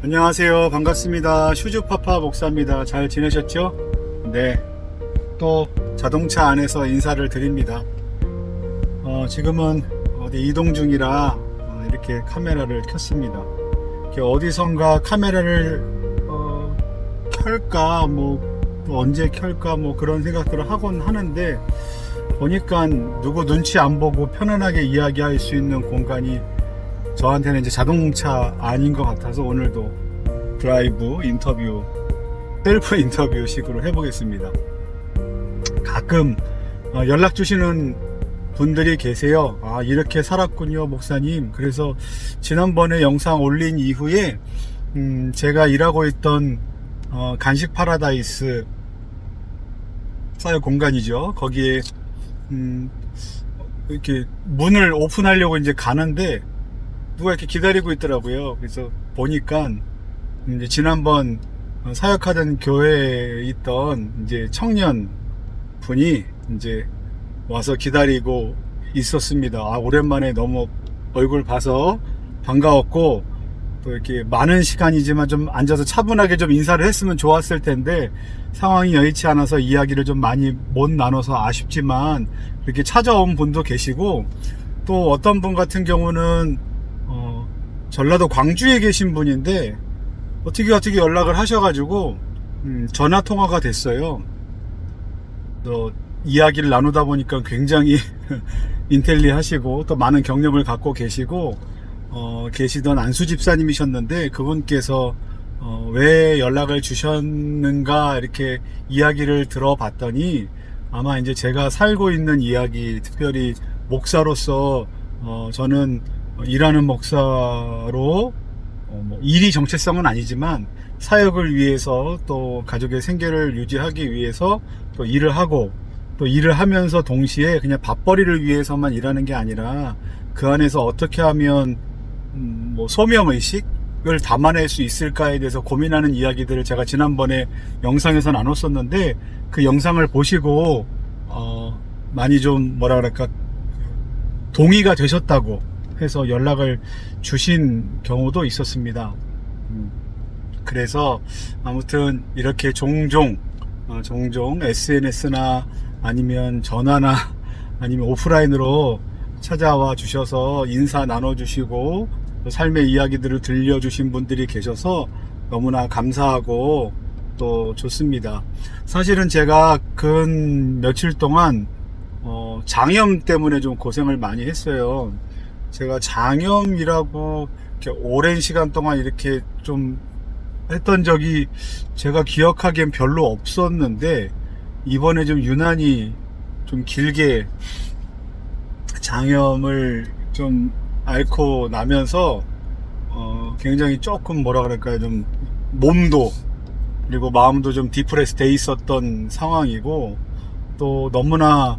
안녕하세요. 반갑습니다. 슈즈파파 목사입니다. 잘 지내셨죠? 네. 또 자동차 안에서 인사를 드립니다. 지금은 어디 이동 중이라 이렇게 카메라를 켰습니다. 이렇게 어디선가 카메라를 켤까, 또 언제 켤까, 그런 생각들을 하곤 하는데, 보니까 누구 눈치 안 보고 편안하게 이야기할 수 있는 공간이 저한테는 이제 자동차 아닌 것 같아서 오늘도 드라이브 인터뷰, 셀프 인터뷰 식으로 해보겠습니다. 가끔 연락 주시는 분들이 계세요. 아, 이렇게 살았군요, 목사님. 그래서 지난번에 영상 올린 이후에 제가 일하고 있던 간식 파라다이스 사역 공간이죠. 거기에 이렇게 문을 오픈하려고 이제 가는데 누가 이렇게 기다리고 있더라고요. 그래서 보니까 이제 지난번 사역하던 교회에 있던 이제 청년 분이 이제 와서 기다리고 있었습니다. 아, 오랜만에 너무 얼굴 봐서 반가웠고, 또 이렇게 많은 시간이지만 좀 앉아서 차분하게 좀 인사를 했으면 좋았을 텐데 상황이 여의치 않아서 이야기를 좀 많이 못 나눠서 아쉽지만, 이렇게 찾아온 분도 계시고, 또 어떤 분 같은 경우는 전라도 광주에 계신 분인데 어떻게 연락을 하셔가지고 전화 통화가 됐어요. 또 이야기를 나누다 보니까 굉장히 인텔리하시고 또 많은 경력을 갖고 계시고 계시던 안수 집사님이셨는데, 그분께서 왜 연락을 주셨는가 이렇게 이야기를 들어봤더니, 아마 이제 제가 살고 있는 이야기, 특별히 목사로서 저는 일하는 목사로 일이 정체성은 아니지만 사역을 위해서, 또 가족의 생계를 유지하기 위해서 또 일을 하고, 또 일을 하면서 동시에 그냥 밥벌이를 위해서만 일하는 게 아니라 그 안에서 어떻게 하면 소명의식을 담아낼 수 있을까에 대해서 고민하는 이야기들을 제가 지난번에 영상에서 나눴었는데, 그 영상을 보시고 많이 좀 동의가 되셨다고 해서 연락을 주신 경우도 있었습니다. 그래서 아무튼 이렇게 종종 SNS나 아니면 전화나 아니면 오프라인으로 찾아와 주셔서 인사 나눠주시고 삶의 이야기들을 들려주신 분들이 계셔서 너무나 감사하고 또 좋습니다. 사실은 제가 근 며칠 동안 장염 때문에 좀 고생을 많이 했어요. 제가 장염이라고 이렇게 오랜 시간 동안 이렇게 좀 했던 적이 제가 기억하기엔 별로 없었는데, 이번에 좀 유난히 좀 길게 장염을 좀 앓고 나면서 굉장히 조금 좀 몸도 그리고 마음도 좀 디프레스 돼 있었던 상황이고, 또 너무나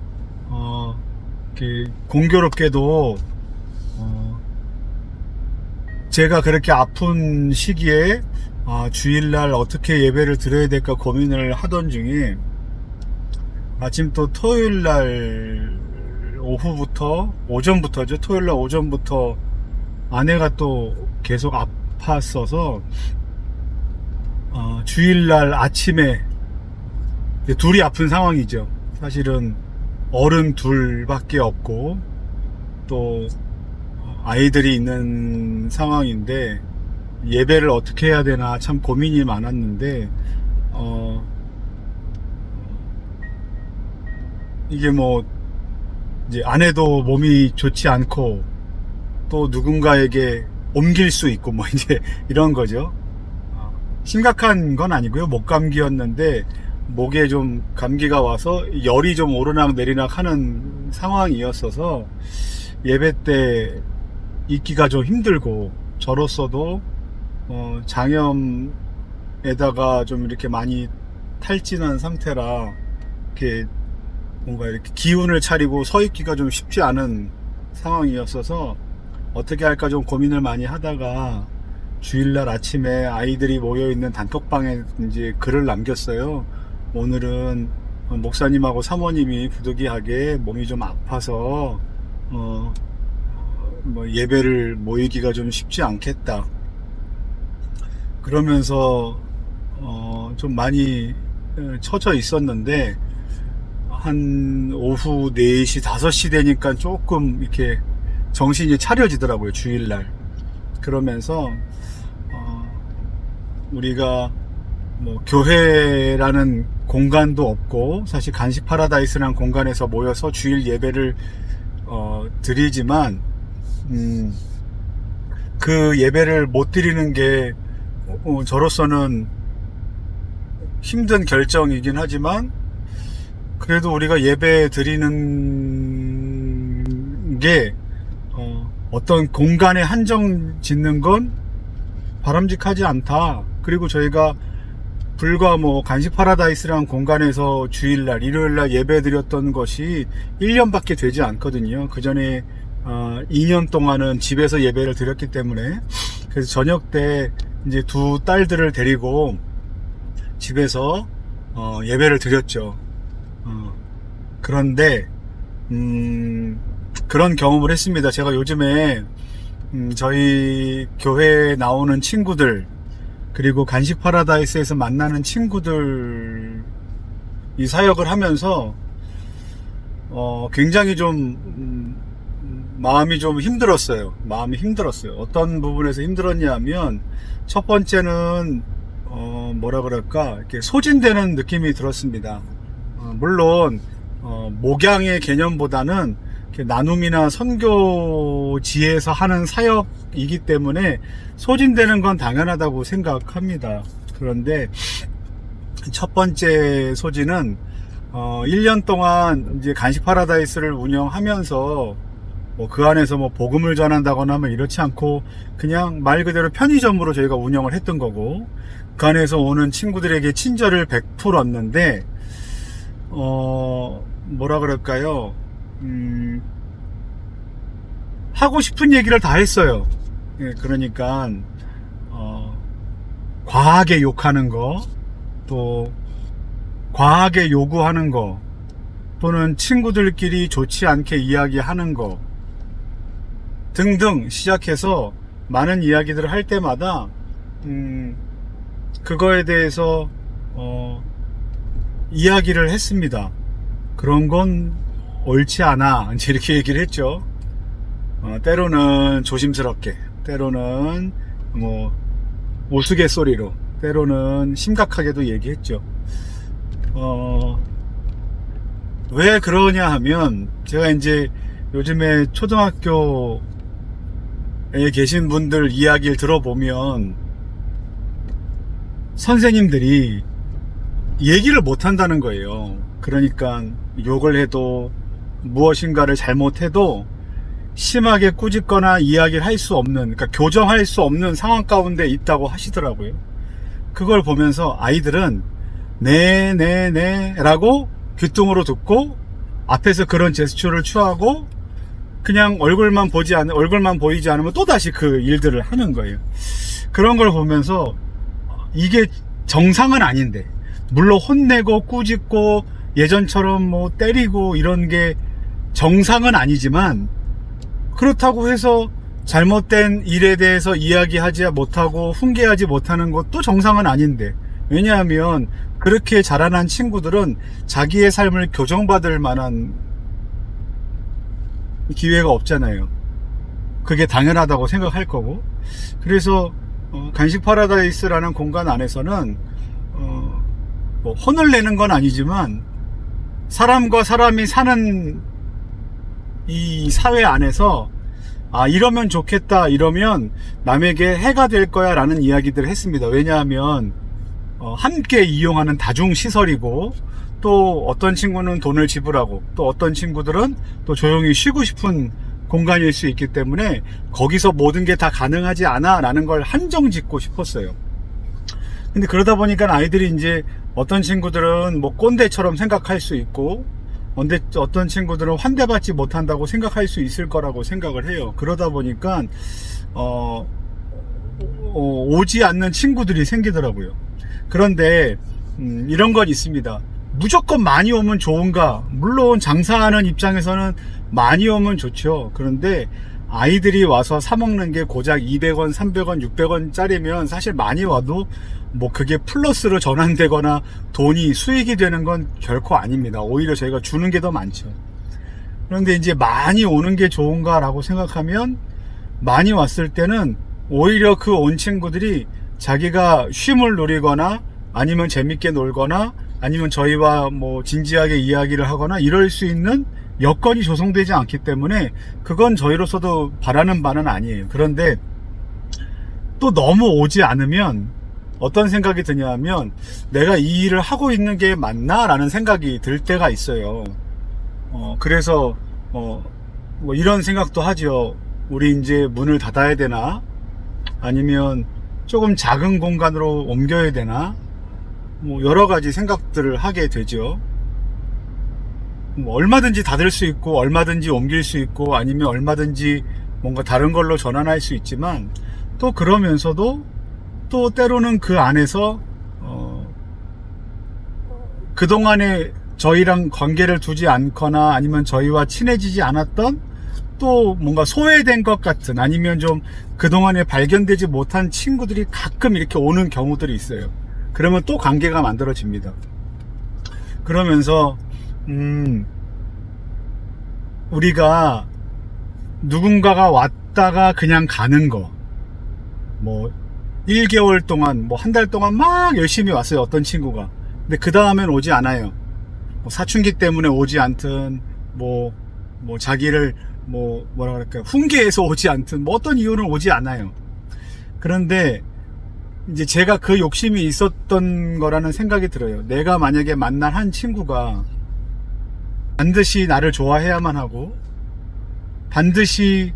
이렇게 공교롭게도 제가 그렇게 아픈 시기에 주일날 어떻게 예배를 드려야 될까 고민을 하던 중에, 마침 또 토요일날 토요일날 오전부터 아내가 또 계속 아팠어서 주일날 아침에 둘이 아픈 상황이죠. 사실은 어른 둘밖에 없고 또 아이들이 있는 상황인데 예배를 어떻게 해야 되나 참 고민이 많았는데, 이게 이제 아내도 몸이 좋지 않고 또 누군가에게 옮길 수 있고 이제 이런 거죠. 심각한 건 아니고요. 목감기였는데 목에 좀 감기가 와서 열이 좀 오르락 내리락 하는 상황이었어서 예배 때 있기가 좀 힘들고, 저로서도 장염에다가 좀 이렇게 많이 탈진한 상태라 이렇게 이렇게 기운을 차리고 서 있기가 좀 쉽지 않은 상황이었어서 어떻게 할까 좀 고민을 많이 하다가 주일날 아침에 아이들이 모여있는 단톡방에 이제 글을 남겼어요. 오늘은 목사님하고 사모님이 부득이하게 몸이 좀 아파서 예배를 모이기가 좀 쉽지 않겠다. 그러면서 좀 많이 처져 있었는데 한 오후 4시 5시 되니까 조금 이렇게 정신이 차려지더라고요, 주일날. 그러면서 우리가 뭐 교회라는 공간도 없고 사실 간식 파라다이스라는 공간에서 모여서 주일 예배를 드리지만 그 예배를 못 드리는 게 저로서는 힘든 결정이긴 하지만 그래도 우리가 예배 드리는 게 어떤 공간에 한정 짓는 건 바람직하지 않다. 그리고 저희가 불과 뭐 간식 파라다이스라는 공간에서 주일날 일요일날 예배 드렸던 것이 1년밖에 되지 않거든요. 그 전에 2년 동안은 집에서 예배를 드렸기 때문에, 그래서 저녁 때 이제 두 딸들을 데리고 집에서 예배를 드렸죠. 그런데 그런 경험을 했습니다. 제가 요즘에 저희 교회에 나오는 친구들, 그리고 간식 파라다이스에서 만나는 친구들 이 사역을 하면서 굉장히 좀 마음이 좀 힘들었어요. 마음이 힘들었어요. 어떤 부분에서 힘들었냐 하면, 첫 번째는 뭐라 그럴까, 이렇게 소진되는 느낌이 들었습니다. 물론 목양의 개념보다는 나눔이나 선교지에서 하는 사역이기 때문에 소진되는 건 당연하다고 생각합니다. 그런데 첫 번째 소진은 1년 동안 이제 간식 파라다이스를 운영하면서 뭐 그 안에서 뭐 복음을 전한다거나 하면 이렇지 않고 그냥 말 그대로 편의점으로 저희가 운영을 했던 거고, 그 안에서 오는 친구들에게 친절을 베풀었는데 뭐라 그럴까요? 하고 싶은 얘기를 다 했어요. 예, 그러니까 과하게 욕하는 거, 또 과하게 요구하는 거, 또는 친구들끼리 좋지 않게 이야기하는 거 등등 시작해서 많은 이야기들을 할 때마다 그거에 대해서 이야기를 했습니다. 그런 건 옳지 않아, 이제 이렇게 얘기를 했죠. 때로는 조심스럽게, 때로는 뭐 우스갯소리로, 때로는 심각하게도 얘기했죠. 왜 그러냐 하면, 제가 이제 요즘에 초등학교에 계신 분들 이야기를 들어보면 선생님들이 얘기를 못 한다는 거예요. 그러니까 욕을 해도 무엇인가를 잘못해도 심하게 꾸짖거나 이야기를 할 수 없는, 그러니까 교정할 수 없는 상황 가운데 있다고 하시더라고요. 그걸 보면서 아이들은 네 라고 귀뚱으로 듣고 앞에서 그런 제스처를 취하고 그냥 얼굴만 보이지 않으면 또다시 그 일들을 하는 거예요. 그런 걸 보면서 이게 정상은 아닌데, 물론 혼내고 꾸짖고 예전처럼 뭐 때리고 이런 게 정상은 아니지만, 그렇다고 해서 잘못된 일에 대해서 이야기하지 못하고 훈계하지 못하는 것도 정상은 아닌데, 왜냐하면 그렇게 자라난 친구들은 자기의 삶을 교정받을 만한 기회가 없잖아요. 그게 당연하다고 생각할 거고. 그래서 간식 파라다이스라는 공간 안에서는 뭐 혼을 내는 건 아니지만, 사람과 사람이 사는 이 사회 안에서 이러면 좋겠다, 이러면 남에게 해가 될 거야 라는 이야기들을 했습니다. 왜냐하면 함께 이용하는 다중시설이고, 또 어떤 친구는 돈을 지불하고, 또 어떤 친구들은 또 조용히 쉬고 싶은 공간일 수 있기 때문에 거기서 모든 게 다 가능하지 않아 라는 걸 한정 짓고 싶었어요. 근데 그러다 보니까 아이들이 이제 어떤 친구들은 뭐 꼰대처럼 생각할 수 있고, 어떤 친구들은 환대받지 못한다고 생각할 수 있을 거라고 생각을 해요. 그러다 보니까 오지 않는 친구들이 생기더라고요. 그런데 이런 건 있습니다. 무조건 많이 오면 좋은가? 물론 장사하는 입장에서는 많이 오면 좋죠. 그런데 아이들이 와서 사 먹는 게 고작 200원, 300원, 600원 짜리면 사실 많이 와도 뭐 그게 플러스로 전환되거나 돈이 수익이 되는 건 결코 아닙니다. 오히려 저희가 주는 게 더 많죠. 그런데 이제 많이 오는 게 좋은가라고 생각하면, 많이 왔을 때는 오히려 그 온 친구들이 자기가 쉼을 누리거나 아니면 재밌게 놀거나 아니면 저희와 뭐 진지하게 이야기를 하거나 이럴 수 있는 여건이 조성되지 않기 때문에 그건 저희로서도 바라는 바는 아니에요. 그런데 또 너무 오지 않으면 어떤 생각이 드냐면, 내가 이 일을 하고 있는 게 맞나? 라는 생각이 들 때가 있어요. 그래서 뭐 이런 생각도 하죠. 우리 이제 문을 닫아야 되나? 아니면 조금 작은 공간으로 옮겨야 되나? 뭐 여러 가지 생각들을 하게 되죠. 뭐 얼마든지 닫을 수 있고 얼마든지 옮길 수 있고 아니면 얼마든지 뭔가 다른 걸로 전환할 수 있지만, 또 그러면서도 또 때로는 그 안에서 그동안에 저희랑 관계를 두지 않거나 아니면 저희와 친해지지 않았던, 또 뭔가 소외된 것 같은, 아니면 좀 그동안에 발견되지 못한 친구들이 가끔 이렇게 오는 경우들이 있어요. 그러면 또 관계가 만들어집니다. 그러면서 우리가 누군가가 왔다가 그냥 가는 거, 뭐 1개월 동안 뭐 한 달 동안 막 열심히 왔어요, 어떤 친구가. 근데 그 다음엔 오지 않아요. 뭐 사춘기 때문에 오지 않든 뭐 자기를 뭐라 그럴까요, 훈계해서 오지 않든 뭐 어떤 이유는 오지 않아요. 그런데 이제 제가 그 욕심이 있었던 거라는 생각이 들어요. 내가 만약에 만난 한 친구가 반드시 나를 좋아해야만 하고 반드시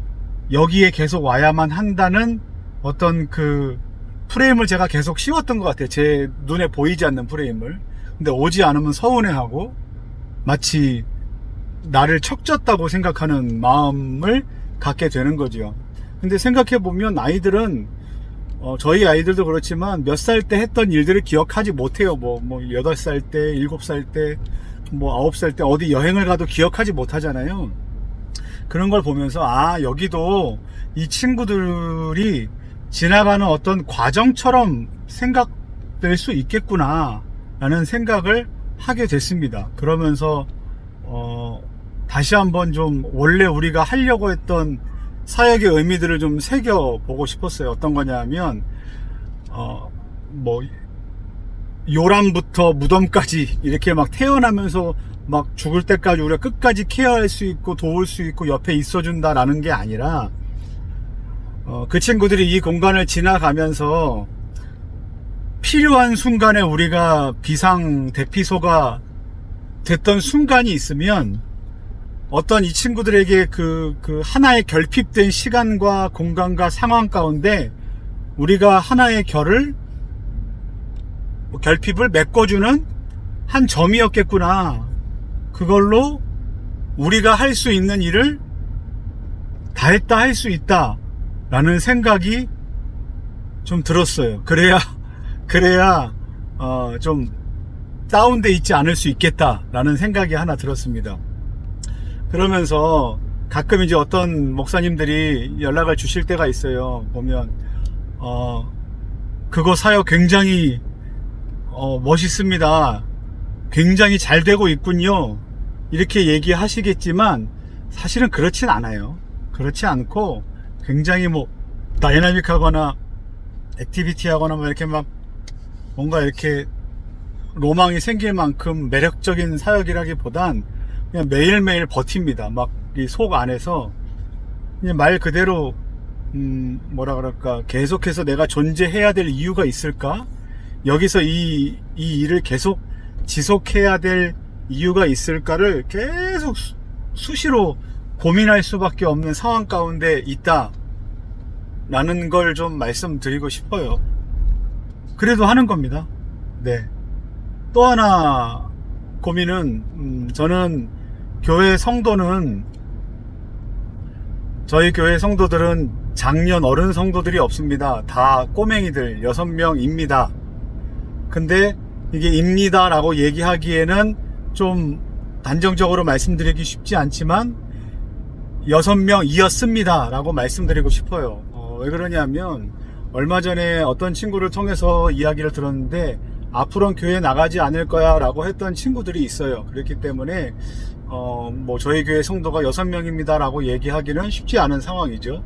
여기에 계속 와야만 한다는 어떤 그 프레임을 제가 계속 씌웠던 것 같아요. 제 눈에 보이지 않는 프레임을. 근데 오지 않으면 서운해하고 마치 나를 척졌다고 생각하는 마음을 갖게 되는 거죠. 근데 생각해보면 아이들은 저희 아이들도 그렇지만 몇 살 때 했던 일들을 기억하지 못해요. 뭐 8살 때, 7살 때, 뭐 9살 때 어디 여행을 가도 기억하지 못하잖아요. 그런 걸 보면서 여기도 이 친구들이 지나가는 어떤 과정처럼 생각될 수 있겠구나 라는 생각을 하게 됐습니다. 그러면서 다시 한번 좀 원래 우리가 하려고 했던 사역의 의미들을 좀 새겨보고 싶었어요. 어떤 거냐면 뭐 요람부터 무덤까지 이렇게 막 태어나면서 막 죽을 때까지 우리가 끝까지 케어할 수 있고 도울 수 있고 옆에 있어준다라는 게 아니라, 그 친구들이 이 공간을 지나가면서 필요한 순간에 우리가 비상 대피소가 됐던 순간이 있으면, 어떤 이 친구들에게 그 하나의 결핍된 시간과 공간과 상황 가운데 우리가 하나의 결핍을 메꿔주는 한 점이었겠구나. 그걸로 우리가 할 수 있는 일을 다 했다, 할 수 있다 라는 생각이 좀 들었어요. 그래야 좀 다운돼 있지 않을 수 있겠다 라는 생각이 하나 들었습니다. 그러면서 가끔 이제 어떤 목사님들이 연락을 주실 때가 있어요. 보면 그거 사역 굉장히 멋있습니다, 굉장히 잘 되고 있군요, 이렇게 얘기하시겠지만 사실은 그렇진 않아요. 그렇지 않고 굉장히 뭐 다이나믹하거나 액티비티하거나 뭐 이렇게 막 뭔가 이렇게 로망이 생길 만큼 매력적인 사역이라기보단 그냥 매일매일 버팁니다. 막 이 속 안에서 그냥 말 그대로 뭐라 그럴까, 계속해서 내가 존재해야 될 이유가 있을까? 여기서 이 일을 계속 지속해야 될 이유가 있을까를 계속 수시로 고민할 수밖에 없는 상황 가운데 있다 라는 걸 좀 말씀드리고 싶어요. 그래도 하는 겁니다. 네. 또 하나 고민은, 저는 저희 교회 성도들은 장년 어른 성도들이 없습니다. 다 꼬맹이들 6명입니다. 근데 이게 입니다 라고 얘기하기에는 좀 단정적으로 말씀드리기 쉽지 않지만, 6명이었습니다 라고 말씀드리고 싶어요. 왜 그러냐면 얼마 전에 어떤 친구를 통해서 이야기를 들었는데 앞으로는 교회 나가지 않을 거야 라고 했던 친구들이 있어요. 그렇기 때문에 뭐 저희 교회 성도가 6명입니다 라고 얘기하기는 쉽지 않은 상황이죠.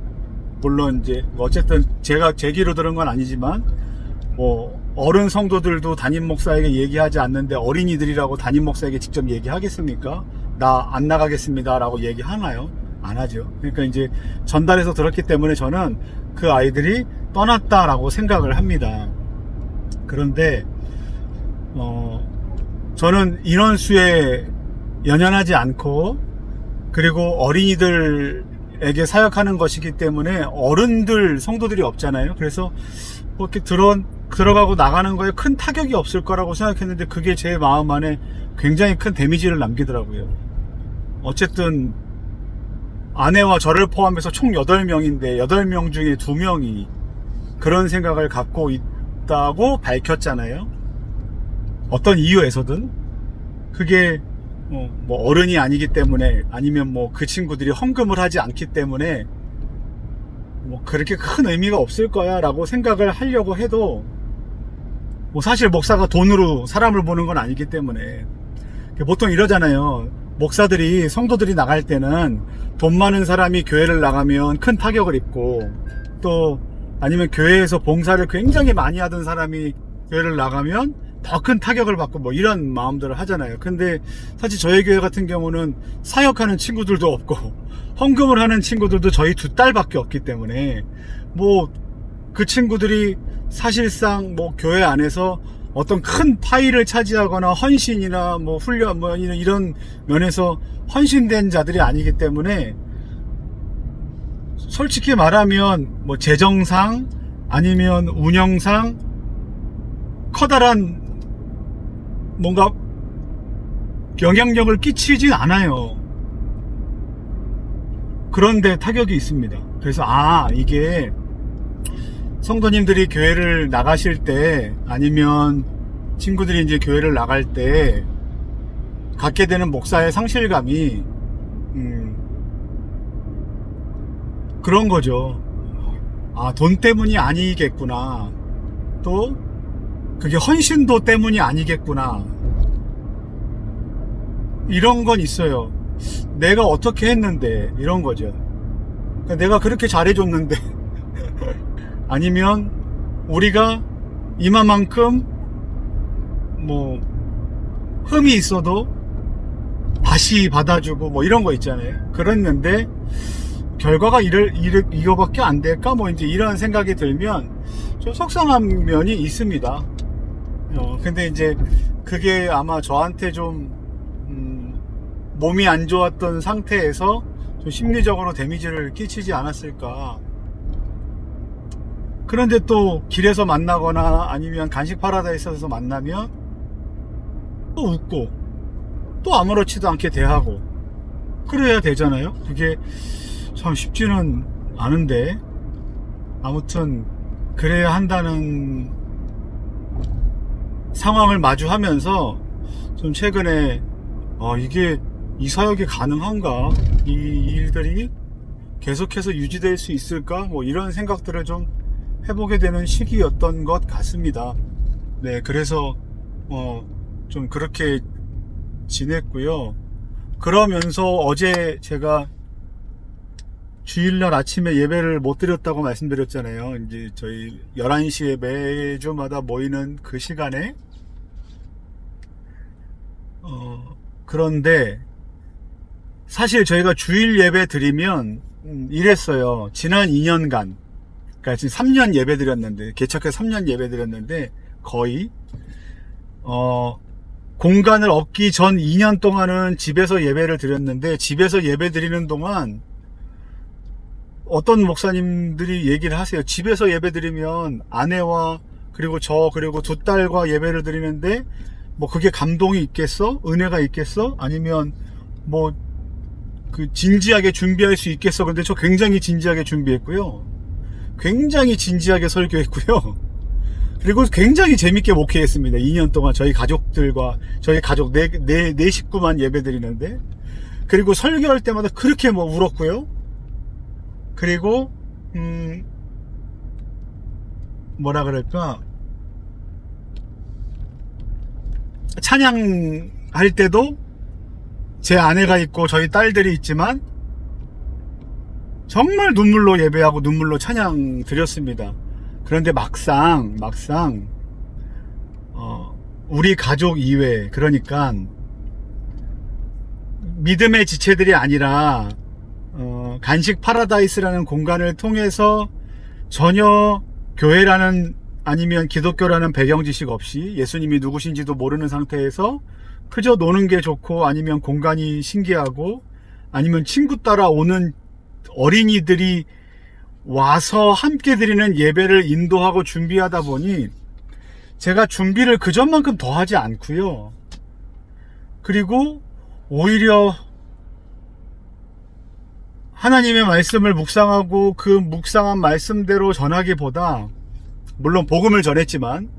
물론 이제 어쨌든 제가 제 귀로 들은 건 아니지만 뭐 어른 성도들도 담임 목사에게 얘기하지 않는데 어린이들이라고 담임 목사에게 직접 얘기하겠습니까? 나 안 나가겠습니다 라고 얘기하나요? 안 하죠. 그러니까 이제 전달해서 들었기 때문에 저는 그 아이들이 떠났다라고 생각을 합니다. 그런데 저는 인원수에 연연하지 않고 그리고 어린이들에게 사역하는 것이기 때문에 어른들 성도들이 없잖아요. 그래서 뭐 이렇게 들어가고 나가는 거에 큰 타격이 없을 거라고 생각했는데 그게 제 마음 안에 굉장히 큰 데미지를 남기더라고요. 어쨌든 아내와 저를 포함해서 총 8명인데 8명 중에 2명이 그런 생각을 갖고 있다고 밝혔잖아요. 어떤 이유에서든 그게 뭐 어른이 아니기 때문에 아니면 뭐 그 친구들이 헌금을 하지 않기 때문에 뭐 그렇게 큰 의미가 없을 거야 라고 생각을 하려고 해도 뭐 사실 목사가 돈으로 사람을 보는 건 아니기 때문에 보통 이러잖아요. 목사들이 성도들이 나갈 때는 돈 많은 사람이 교회를 나가면 큰 타격을 입고 또 아니면 교회에서 봉사를 굉장히 많이 하던 사람이 교회를 나가면 더 큰 타격을 받고 뭐 이런 마음들을 하잖아요. 근데 사실 저희 교회 같은 경우는 사역하는 친구들도 없고 헌금을 하는 친구들도 저희 2딸밖에 없기 때문에 뭐 그 친구들이 사실상 뭐 교회 안에서 어떤 큰 파일을 차지하거나 헌신이나 뭐 훈련 뭐 이런 면에서 헌신된 자들이 아니기 때문에 솔직히 말하면 뭐 재정상 아니면 운영상 커다란 뭔가 영향력을 끼치진 않아요. 그런데 타격이 있습니다. 그래서 이게 성도님들이 교회를 나가실 때 아니면 친구들이 이제 교회를 나갈 때 갖게 되는 목사의 상실감이 그런 거죠. 돈 때문이 아니겠구나. 또 그게 헌신도 때문이 아니겠구나. 이런 건 있어요. 내가 어떻게 했는데 이런 거죠. 그러니까 내가 그렇게 잘해줬는데 아니면 우리가 이만큼 뭐 흠이 있어도 다시 받아주고 뭐 이런 거 있잖아요. 그랬는데 결과가 이거밖에 안 될까 뭐 이제 이런 생각이 들면 좀 속상한 면이 있습니다. 근데 이제 그게 아마 저한테 좀 몸이 안 좋았던 상태에서 좀 심리적으로 데미지를 끼치지 않았을까. 그런데 또 길에서 만나거나 아니면 간식 파라다이스에서 만나면 또 웃고 또 아무렇지도 않게 대하고 그래야 되잖아요. 그게 참 쉽지는 않은데 아무튼 그래야 한다는 상황을 마주하면서 좀 최근에 이게 이 사역이 가능한가, 이 일들이 계속해서 유지될 수 있을까, 뭐 이런 생각들을 좀 해보게 되는 시기였던 것 같습니다. 네, 그래서 좀 그렇게 지냈고요. 그러면서 어제 제가 주일날 아침에 예배를 못 드렸다고 말씀드렸잖아요. 이제 저희 11시에 매주마다 모이는 그 시간에 그런데 사실 저희가 주일 예배 드리면 이랬어요. 지난 2년간 그러니까 지금 3년 예배 드렸는데 개척해서 3년 예배 드렸는데 거의 공간을 얻기 전 2년 동안은 집에서 예배를 드렸는데 집에서 예배 드리는 동안 어떤 목사님들이 얘기를 하세요. 집에서 예배 드리면 아내와 그리고 저 그리고 2딸과 예배를 드리는데 뭐 그게 감동이 있겠어? 은혜가 있겠어? 아니면 뭐 그 진지하게 준비할 수 있겠어? 근데 저 굉장히 진지하게 준비했고요. 굉장히 진지하게 설교했고요. 그리고 굉장히 재밌게 목회했습니다. 2년 동안 저희 가족들과 저희 가족 네 식구만 예배 드리는데 그리고 설교할 때마다 그렇게 뭐 울었고요. 그리고 뭐라 그럴까, 찬양할 때도 제 아내가 있고 저희 딸들이 있지만 정말 눈물로 예배하고 눈물로 찬양 드렸습니다. 그런데 막상 우리 가족 이외, 그러니까 믿음의 지체들이 아니라 간식 파라다이스라는 공간을 통해서 전혀 교회라는 아니면 기독교라는 배경 지식 없이 예수님이 누구신지도 모르는 상태에서 그저 노는 게 좋고, 아니면 공간이 신기하고, 아니면 친구 따라 오는 어린이들이 와서 함께 드리는 예배를 인도하고 준비하다 보니 제가 준비를 그전만큼 더 하지 않고요. 그리고 오히려 하나님의 말씀을 묵상하고 그 묵상한 말씀대로 전하기보다, 물론 복음을 전했지만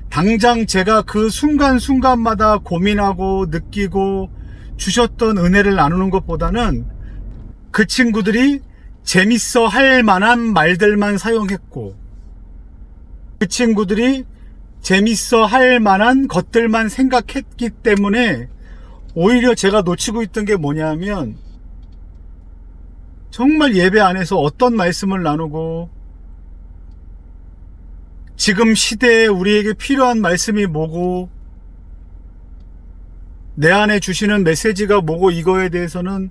당장 제가 그 순간순간마다 고민하고 느끼고 주셨던 은혜를 나누는 것보다는 그 친구들이 재밌어 할 만한 말들만 사용했고, 그 친구들이 재밌어 할 만한 것들만 생각했기 때문에 오히려 제가 놓치고 있던 게 뭐냐면, 정말 예배 안에서 어떤 말씀을 나누고 지금 시대에 우리에게 필요한 말씀이 뭐고 내 안에 주시는 메시지가 뭐고, 이거에 대해서는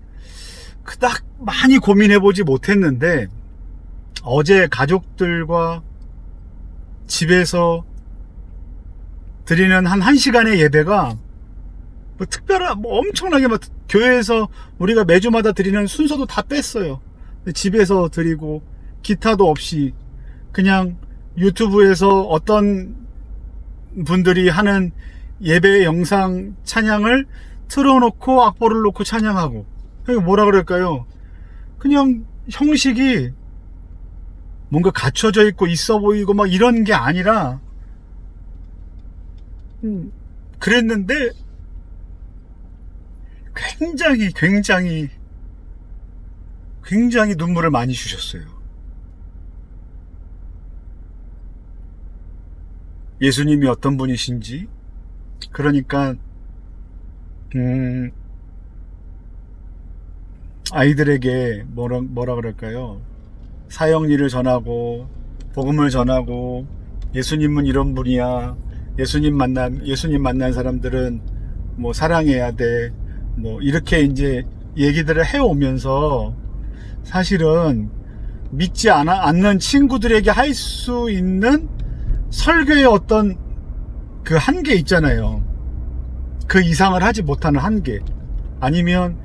그닥 많이 고민해보지 못했는데, 어제 가족들과 집에서 드리는 한 1시간의 예배가 뭐 특별한, 뭐 엄청나게 막 교회에서 우리가 매주마다 드리는 순서도 다 뺐어요. 집에서 드리고 기타도 없이 그냥 유튜브에서 어떤 분들이 하는 예배 영상 찬양을 틀어놓고 악보를 놓고 찬양하고, 뭐라 그럴까요? 그냥 형식이 뭔가 갖춰져 있고 있어 보이고 막 이런 게 아니라 그랬는데 굉장히 눈물을 많이 주셨어요. 예수님이 어떤 분이신지, 그러니까 아이들에게 뭐라 그럴까요? 사형리를 전하고 복음을 전하고, 예수님은 이런 분이야, 예수님 만난 사람들은 뭐 사랑해야 돼, 뭐 이렇게 이제 얘기들을 해오면서, 사실은 믿지 않는 친구들에게 할 수 있는 설교의 어떤 그 한계 있잖아요. 그 이상을 하지 못하는 한계, 아니면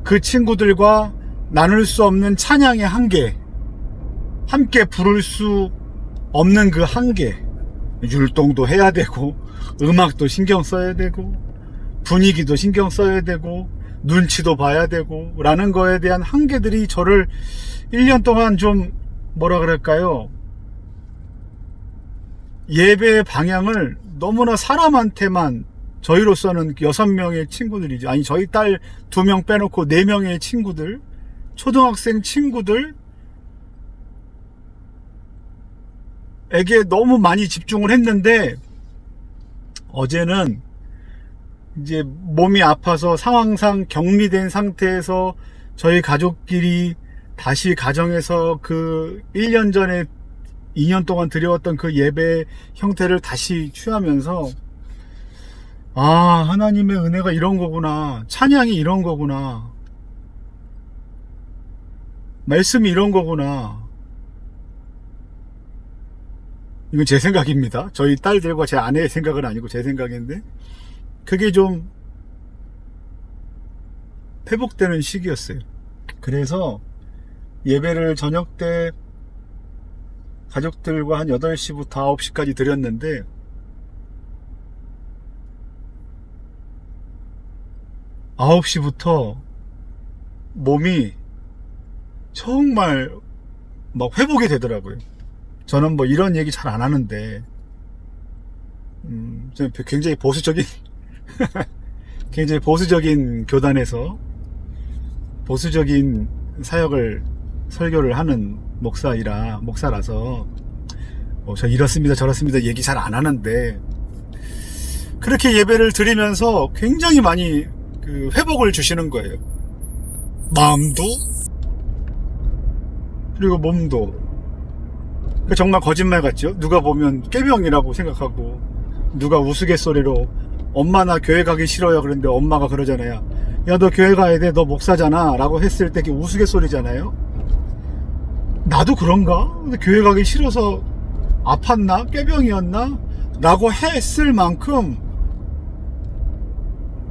그 친구들과 나눌 수 없는 찬양의 한계, 함께 부를 수 없는 그 한계, 율동도 해야 되고 음악도 신경 써야 되고 분위기도 신경 써야 되고 눈치도 봐야 되고 라는 거에 대한 한계들이 저를 1년 동안 좀 뭐라 그럴까요, 예배의 방향을 너무나 사람한테만, 저희로서는 6명의 친구들이죠, 아니 저희 딸 2명 빼놓고 4명의 친구들, 초등학생 친구들 에게 너무 많이 집중을 했는데, 어제는 이제 몸이 아파서 상황상 격리된 상태에서 저희 가족끼리 다시 가정에서 그 1년 전에 2년 동안 드려왔던 그 예배 형태를 다시 취하면서, 아, 하나님의 은혜가 이런 거구나, 찬양이 이런 거구나, 말씀이 이런 거구나. 이건 제 생각입니다. 저희 딸들과 제 아내의 생각은 아니고 제 생각인데, 그게 좀 회복되는 시기였어요. 그래서 예배를 저녁 때 가족들과 한 8시부터 9시까지 드렸는데, 아홉 시부터 몸이 정말 막 회복이 되더라고요. 저는 뭐 이런 얘기 잘 안 하는데, 굉장히 보수적인 굉장히 보수적인 교단에서 보수적인 사역을 설교를 하는 목사라서 저 이렇습니다 저렇습니다 얘기 잘 안 하는데, 그렇게 예배를 드리면서 굉장히 많이 그 회복을 주시는 거예요. 마음도 그리고 몸도. 정말 거짓말 같죠? 누가 보면 꾀병이라고 생각하고, 누가 우스갯소리로 엄마 나 교회 가기 싫어요 그런데 엄마가 그러잖아요. 야 너 교회 가야 돼 너 목사잖아 라고 했을 때 그게 우스갯소리잖아요. 나도 그런가? 근데 교회 가기 싫어서 아팠나? 꾀병이었나? 라고 했을 만큼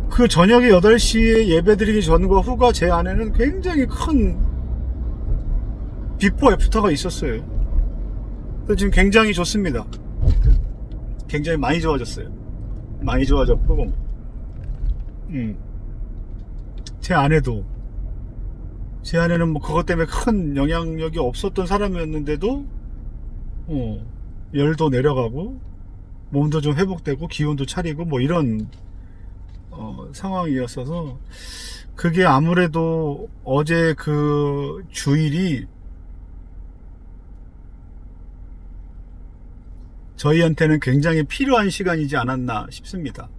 그 저녁에 8시에 예배드리기 전과 후가 제 안에는 굉장히 큰 비포 애프터가 있었어요. 그래서 지금 굉장히 좋습니다. 굉장히 많이 좋아졌어요. 많이 좋아졌고, 제 안에는 뭐 그것 때문에 큰 영향력이 없었던 사람이었는데도 열도 내려가고 몸도 좀 회복되고 기운도 차리고 뭐 이런 상황이었어서, 그게 아무래도 어제 그 주일이 저희한테는 굉장히 필요한 시간이지 않았나 싶습니다.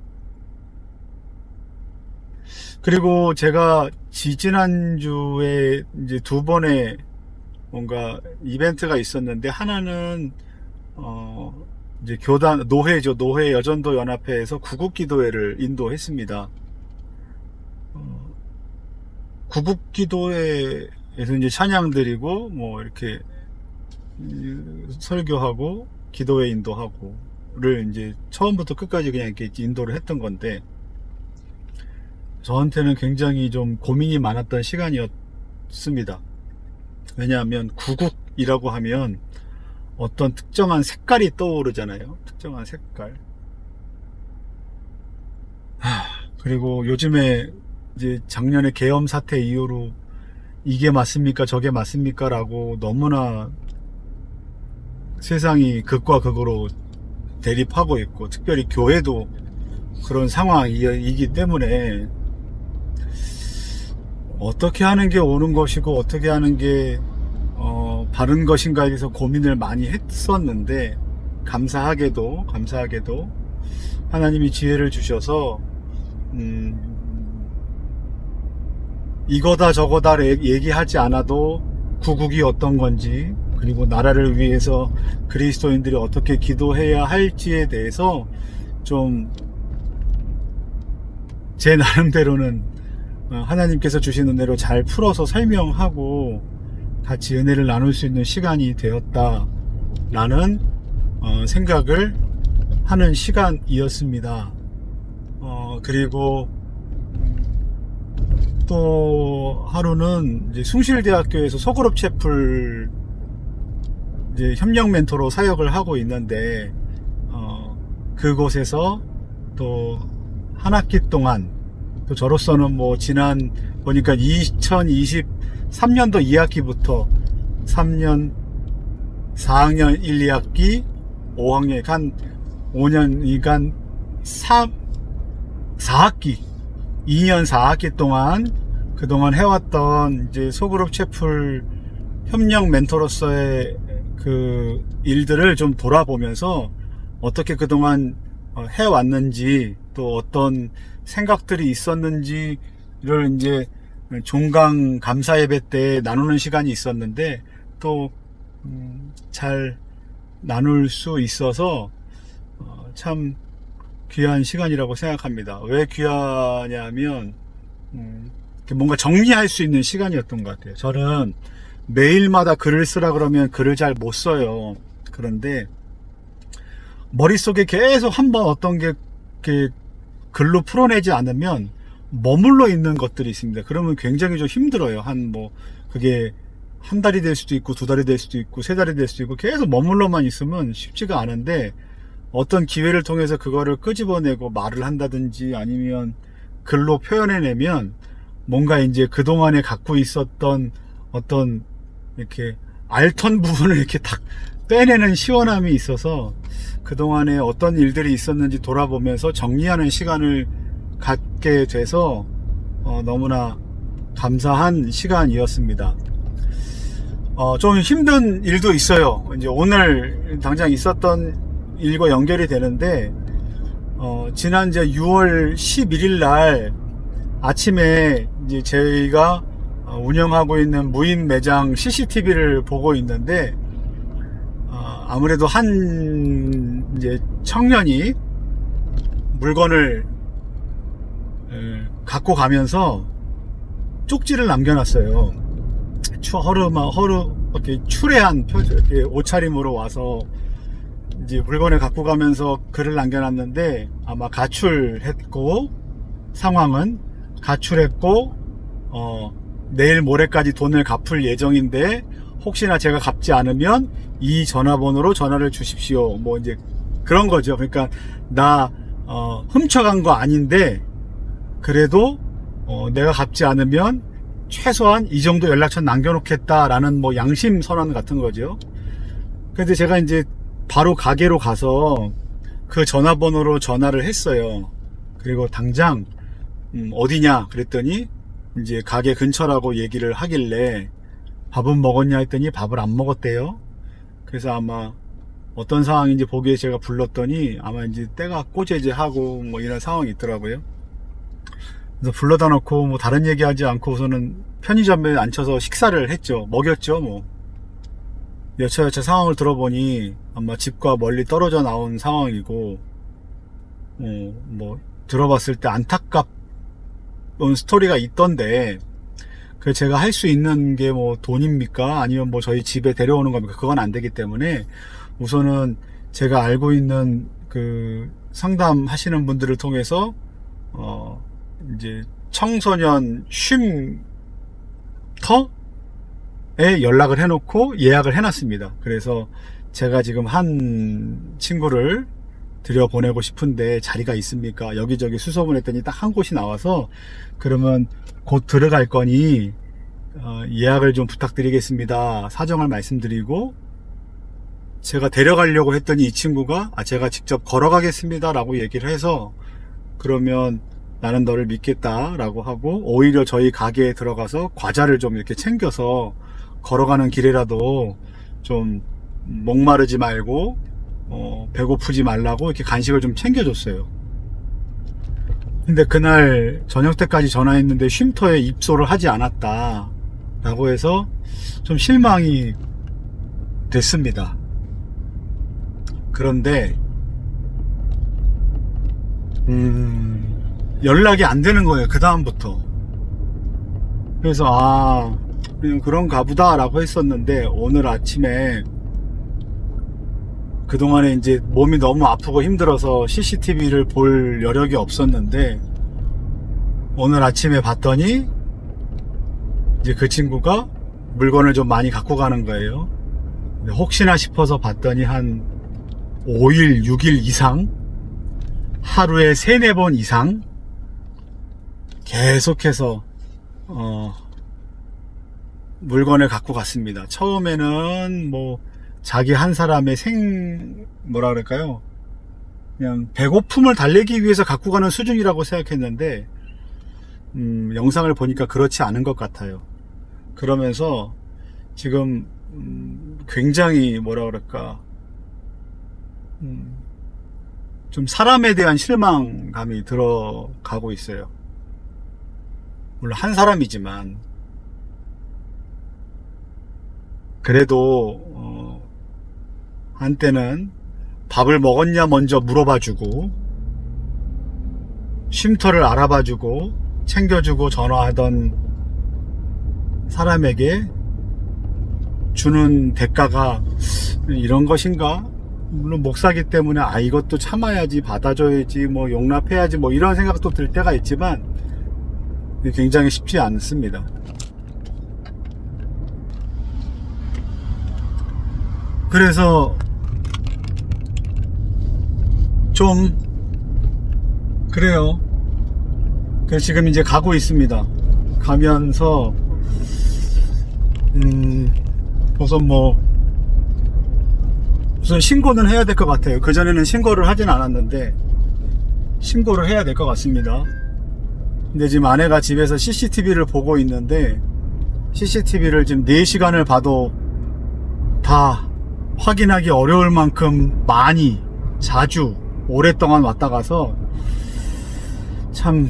그리고 제가 지지난주에 이제 2번의 뭔가 이벤트가 있었는데, 하나는 이제 교단 노회죠. 노회 여전도 연합회에서 구국기도회를 인도했습니다. 구국기도회에서 이제 찬양 드리고 뭐 이렇게 설교하고 기도회 인도하고를 이제 처음부터 끝까지 그냥 이렇게 인도를 했던 건데, 저한테는 굉장히 좀 고민이 많았던 시간이었습니다. 왜냐하면 구국이라고 하면 어떤 특정한 색깔이 떠오르잖아요. 특정한 색깔. 그리고 요즘에 이제 작년에 계엄 사태 이후로 이게 맞습니까 저게 맞습니까 라고 너무나 세상이 극과 극으로 대립하고 있고, 특별히 교회도 그런 상황이기 때문에 어떻게 하는 게 옳은 것이고 어떻게 하는 게 바른 것인가에 대해서 고민을 많이 했었는데, 감사하게도 하나님이 지혜를 주셔서 이거다 저거다 얘기하지 않아도 구국이 어떤 건지, 그리고 나라를 위해서 그리스도인들이 어떻게 기도해야 할지에 대해서 좀 제 나름대로는 하나님께서 주신 은혜로 잘 풀어서 설명하고 같이 은혜를 나눌 수 있는 시간이 되었다라는 생각을 하는 시간이었습니다. 그리고 또 하루는 이제 숭실대학교에서 소그룹 채플 이제 협력 멘토로 사역을 하고 있는데, 그곳에서 또 한 학기 동안, 또 저로서는 뭐 지난 보니까 2023년도 2학기부터 3년 4학년 1, 2학기 5학년 한 5년이간 4학기 2년 4학기 동안 그동안 해왔던 이제 소그룹 채플 협력 멘토로서의 그 일들을 좀 돌아보면서 어떻게 그동안 해왔는지, 또 어떤 생각들이 있었는지를 이제 종강 감사 예배 때 나누는 시간이 있었는데, 또 잘 나눌 수 있어서 참 귀한 시간이라고 생각합니다. 왜 귀하냐면 뭔가 정리할 수 있는 시간이었던 것 같아요. 저는 매일마다 글을 쓰라 그러면 글을 잘 못 써요. 그런데 머릿속에 계속 한번 어떤 게 이렇게 글로 풀어내지 않으면 머물러 있는 것들이 있습니다. 그러면 굉장히 좀 힘들어요. 그게 한 달이 될 수도 있고 2달이 될 수도 있고 3달이 될 수도 있고 계속 머물러만 있으면 쉽지가 않은데, 어떤 기회를 통해서 그거를 끄집어내고 말을 한다든지 아니면 글로 표현해내면 뭔가 이제 그동안에 갖고 있었던 어떤 이렇게 앓던 부분을 이렇게 탁 빼내는 시원함이 있어서, 그동안에 어떤 일들이 있었는지 돌아보면서 정리하는 시간을 얻게 돼서 너무나 감사한 시간이었습니다. 좀 힘든 일도 있어요. 이제 오늘 당장 있었던 일과 연결이 되는데, 지난 이제 6월 11일 날 아침에 이제 저희가 운영하고 있는 무인 매장 CCTV를 보고 있는데, 아무래도 한 이제 청년이 물건을 갖고 가면서 쪽지를 남겨놨어요. 이렇게 추레한 이렇게 옷차림으로 와서 이제 물건을 갖고 가면서 글을 남겨놨는데, 아마 가출했고, 상황은 가출했고, 내일 모레까지 돈을 갚을 예정인데, 혹시나 제가 갚지 않으면 이 전화번호로 전화를 주십시오. 뭐 이제 그런 거죠. 그러니까 나 훔쳐간 거 아닌데, 그래도 내가 갚지 않으면 최소한 이 정도 연락처 남겨놓겠다라는 뭐 양심 선언 같은 거죠. 근데 제가 이제 바로 가게로 가서 그 전화번호로 전화를 했어요. 그리고 당장 어디냐 그랬더니 이제 가게 근처라고 얘기를 하길래 밥은 먹었냐 했더니 밥을 안 먹었대요. 그래서 아마 어떤 상황인지 보기에 제가 불렀더니 아마 이제 때가 꼬재재하고 뭐 이런 상황이 있더라고요. 그래서 불러다 놓고 뭐 다른 얘기하지 않고 우선은 편의점에 앉혀서 식사를 했죠. 먹였죠. 뭐 여차여차 상황을 들어보니 아마 집과 멀리 떨어져 나온 상황이고, 뭐 들어봤을 때 안타깝은 스토리가 있던데, 그 제가 할 수 있는 게 뭐 돈입니까? 아니면 뭐 저희 집에 데려오는 겁니까? 그건 안 되기 때문에 우선은 제가 알고 있는 그 상담하시는 분들을 통해서 이제 청소년 쉼터에 연락을 해놓고 예약을 해놨습니다. 그래서 제가 지금 한 친구를 들여보내고 싶은데 자리가 있습니까? 여기저기 수소문 했더니 딱 한 곳이 나와서, 그러면 곧 들어갈 거니 예약을 좀 부탁드리겠습니다. 사정을 말씀드리고, 제가 데려가려고 했더니 이 친구가 제가 직접 걸어가겠습니다 라고 얘기를 해서, 그러면 나는 너를 믿겠다 라고 하고, 오히려 저희 가게에 들어가서 과자를 좀 이렇게 챙겨서 걸어가는 길이라도 좀 목마르지 말고 배고프지 말라고 이렇게 간식을 좀 챙겨줬어요. 근데 그날 저녁 때까지 전화했는데 쉼터에 입소를 하지 않았다 라고 해서 좀 실망이 됐습니다. 그런데 연락이 안 되는 거예요, 그 다음부터. 그래서 그냥 그런가 보다 라고 했었는데, 오늘 아침에 그동안에 이제 몸이 너무 아프고 힘들어서 CCTV를 볼 여력이 없었는데, 오늘 아침에 봤더니 이제 그 친구가 물건을 좀 많이 갖고 가는 거예요. 혹시나 싶어서 봤더니 한 5일, 6일 이상, 하루에 3, 4번 이상 계속해서 물건을 갖고 갔습니다. 처음에는 뭐 자기 한 사람의 뭐라 그럴까요? 그냥 배고픔을 달래기 위해서 갖고 가는 수준이라고 생각했는데, 영상을 보니까 그렇지 않은 것 같아요. 그러면서 지금 굉장히 뭐라 그럴까, 좀 사람에 대한 실망감이 들어가고 있어요. 물론 한 사람이지만 그래도 한때는 밥을 먹었냐 먼저 물어봐주고, 쉼터를 알아봐주고 챙겨주고 전화하던 사람에게 주는 대가가 이런 것인가? 물론 목사기 때문에 이것도 참아야지, 받아줘야지, 뭐 용납해야지, 뭐 이런 생각도 들 때가 있지만 굉장히 쉽지 않습니다. 그래서 좀 그래요. 그래서 지금 이제 가고 있습니다. 가면서 우선 신고는 해야 될 것 같아요. 그전에는 신고를 하진 않았는데 신고를 해야 될 것 같습니다. 근데 지금 아내가 집에서 CCTV를 보고 있는데 CCTV를 지금 4시간을 봐도 다 확인하기 어려울 만큼 많이 자주 오랫동안 왔다 가서 참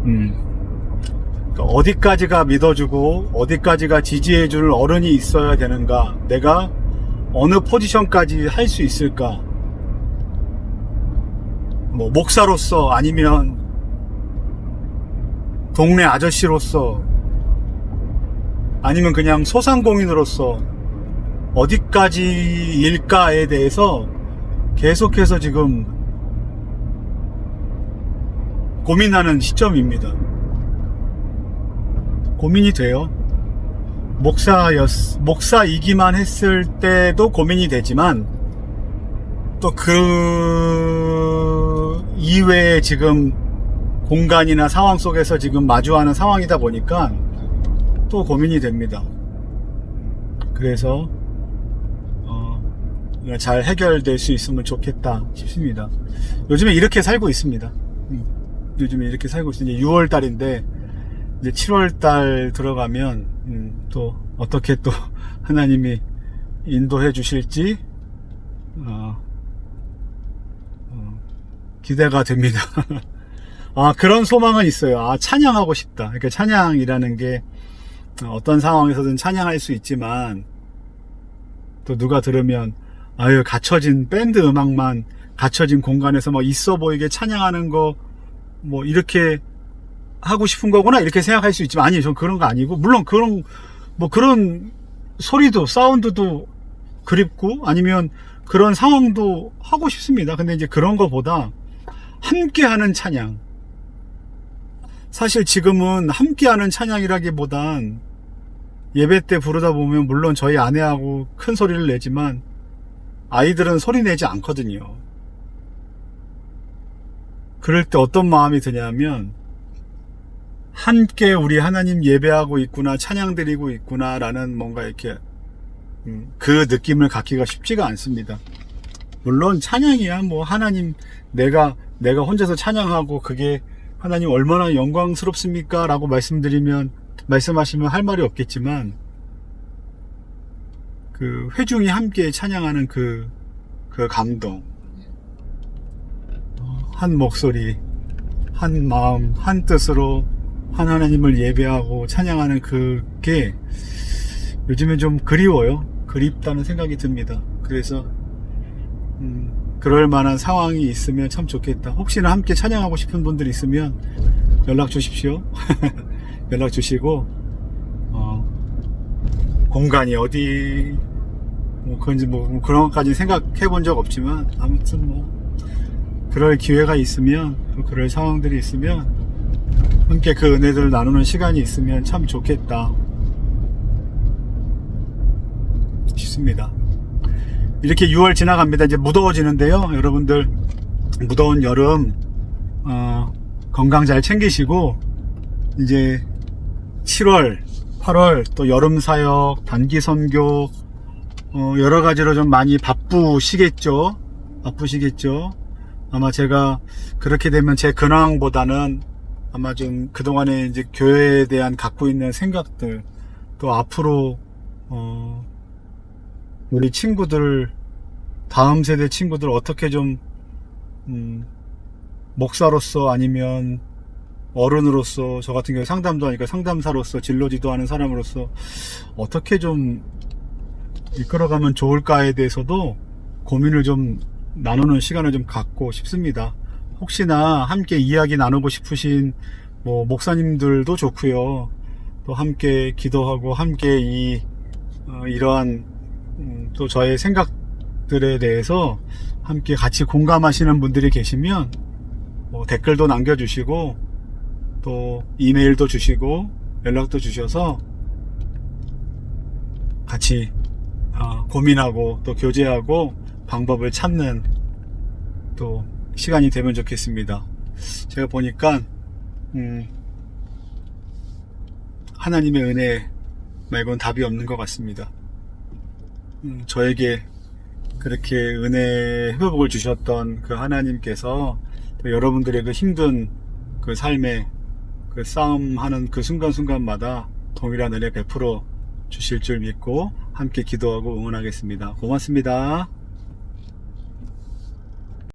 그러니까 어디까지가 믿어주고 어디까지가 지지해줄 어른이 있어야 되는가, 내가 어느 포지션까지 할 수 있을까, 뭐 목사로서 아니면 동네 아저씨로서 아니면 그냥 소상공인으로서 어디까지일까에 대해서 계속해서 지금 고민하는 시점입니다. 고민이 돼요. 목사이기만 했을 때도 고민이 되지만 또 그 이외에 지금 공간이나 상황 속에서 지금 마주하는 상황이다 보니까 또 고민이 됩니다. 그래서 잘 해결될 수 있으면 좋겠다 싶습니다. 요즘에 이렇게 살고 있습니다. 요즘에 이렇게 살고 있습니다. 6월 달인데 이제 7월 달 들어가면 또 어떻게 또 하나님이 인도해 주실지 기대가 됩니다. 그런 소망은 있어요. 찬양하고 싶다. 그러니까 찬양이라는 게 어떤 상황에서든 찬양할 수 있지만 또 누가 들으면 갇혀진 밴드 음악만 갇혀진 공간에서 막 있어 보이게 찬양하는 거 뭐 이렇게 하고 싶은 거구나 이렇게 생각할 수 있지만, 아니요, 전 그런 거 아니고, 물론 그런 소리도 사운드도 그립고 아니면 그런 상황도 하고 싶습니다. 근데 이제 그런 거보다 함께하는 찬양, 사실 지금은 함께하는 찬양이라기보단 예배 때 부르다 보면 물론 저희 아내하고 큰 소리를 내지만 아이들은 소리 내지 않거든요. 그럴 때 어떤 마음이 드냐면, 함께 우리 하나님 예배하고 있구나, 찬양 드리고 있구나 라는 뭔가 이렇게 그 느낌을 갖기가 쉽지가 않습니다. 물론 찬양이야 뭐 하나님, 내가 혼자서 찬양하고 그게 하나님 얼마나 영광스럽습니까 라고 말씀하시면 할 말이 없겠지만, 그 회중이 함께 찬양하는 그 감동, 한 목소리, 한 마음, 한 뜻으로 한 하나님을 예배하고 찬양하는 그게 요즘에 좀 그리워요. 그립다는 생각이 듭니다. 그래서 그럴 만한 상황이 있으면 참 좋겠다. 혹시나 함께 찬양하고 싶은 분들 있으면 연락 주십시오. 연락 주시고 공간이 어디 그런지 그런 것까지 생각해 본 적 없지만, 아무튼 그럴 기회가 있으면, 그럴 상황들이 있으면 함께 그 은혜들을 나누는 시간이 있으면 참 좋겠다 싶습니다. 이렇게 6월 지나갑니다. 이제 무더워지는데요. 여러분들 무더운 여름 건강 잘 챙기시고, 이제 7월 8월 또 여름 사역, 단기 선교 여러 가지로 좀 많이 바쁘시겠죠. 아마 제가 그렇게 되면 제 근황보다는 아마 좀 그동안에 이제 교회에 대한 갖고 있는 생각들, 또 앞으로 우리 친구들, 다음 세대 친구들 어떻게 좀 목사로서 아니면 어른으로서, 저 같은 경우에 상담도 하니까 상담사로서, 진로지도 하는 사람으로서 어떻게 좀 이끌어가면 좋을까에 대해서도 고민을 좀 나누는 시간을 좀 갖고 싶습니다. 혹시나 함께 이야기 나누고 싶으신 목사님들도 좋고요. 또 함께 기도하고 함께 이러한 또 저의 생각들에 대해서 함께 같이 공감하시는 분들이 계시면 댓글도 남겨주시고 또 이메일도 주시고 연락도 주셔서 같이 고민하고 또 교제하고 방법을 찾는 또 시간이 되면 좋겠습니다. 제가 보니까 하나님의 은혜 말고는 답이 없는 것 같습니다. 저에게 그렇게 은혜 회복을 주셨던 그 하나님께서 또 여러분들의 그 힘든 그 삶에 그 싸움하는 그 순간순간마다 동일한 은혜 베풀어 주실 줄 믿고 함께 기도하고 응원하겠습니다. 고맙습니다.